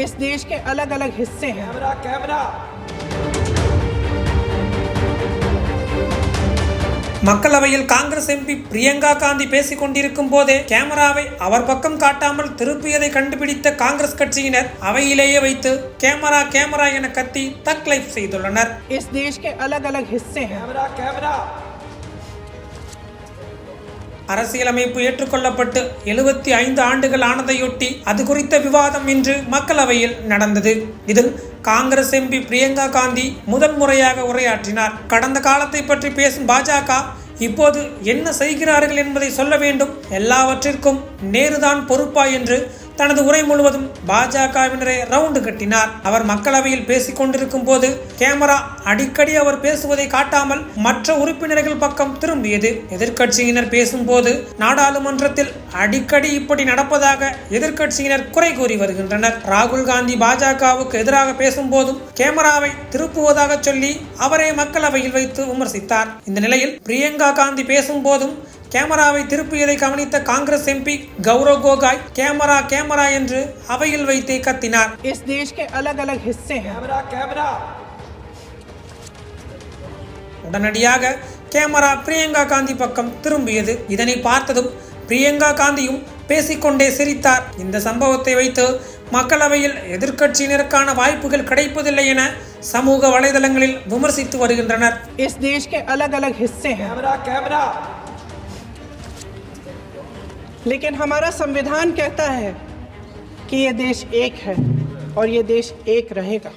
इस देश के अलग अलग हिस्से हैं। कैमरा மக்களவையில் காங்கிரஸ் எம்பி பிரியங்கா காந்தி பேசிக் கொண்டிருக்கும் போதே கேமராவை அவர் பக்கம் காட்டாமல் திருப்பியதை கண்டுபிடித்த காங்கிரஸ் கட்சியினர் அவையிலேயே வைத்து கேமரா கேமரா என கத்தி தக் லைஃப் செய்துள்ளனர். इस देश के अलग अलग हिस्से हैं। कैमरा அரசியலமைப்பு ஏற்றுக்கொள்ளப்பட்டு 75 ஆண்டுகள் ஆனதையொட்டி அது குறித்த விவாதம் இன்று மக்களவையில் நடந்தது. இதில் காங்கிரஸ் எம்பி பிரியங்கா காந்தி முதன்முறையாக உரையாற்றினார். கடந்த காலத்தை பற்றி பேசும் பாஜக இப்போது என்ன செய்கிறார்கள் என்பதை சொல்ல வேண்டும், எல்லாவற்றிற்கும் நேருதான் பொறுப்பா என்று தனது உரை முழுவதும் பாஜகவினரை ரவுண்டு கட்டினார். அவர் மக்களவையில் பேசிக் கொண்டிருக்கும் போது கேமரா அடிக்கடி அவர் பேசுவதை காட்டாமல் மற்ற உறுப்பினர்கள் பக்கம் திரும்பியது. எதிர்க்கட்சியினர் பேசும்போது நாடாளுமன்றத்தில் அடிக்கடி இப்படி நடப்பதாக எதிர்க்கட்சியினர் குறை கூறி வருகின்றனர். ராகுல் காந்தி பாஜகவுக்கு எதிராக பேசும்போதும் கேமராவை திருப்புவதாக சொல்லி அவரை மக்களவையில் வைத்து விமர்சித்தார். இந்த நிலையில் பிரியங்கா காந்தி பேசும்போதும் கேமராவை திருப்பியதை கவனித்த Congress MP Gaurav Gogoi camera camera என்று அவையில் வைத்தே கத்தினார். इस देश के अलग अलग हिस्से हैं। कैमरा உடனடியாக கேமரா பிரியங்கா காந்தி பக்கம் திரும்பியது. இதனை பார்த்ததும் பிரியங்கா காந்தியும் பேசிக்கொண்டே சிரித்தார். இந்த சம்பவத்தை வைத்து மக்களவையில் எதிர்க்கட்சியினருக்கான வாய்ப்புகள் கிடைப்பதில்லை என சமூக வலைதளங்களில் விமர்சித்து வருகின்றனர். इस देश के अलग अलग हिस्से हैं। कैमरा लेकिन हमारा संविधान कहता है कि ये देश एक है और ये देश एक रहेगा।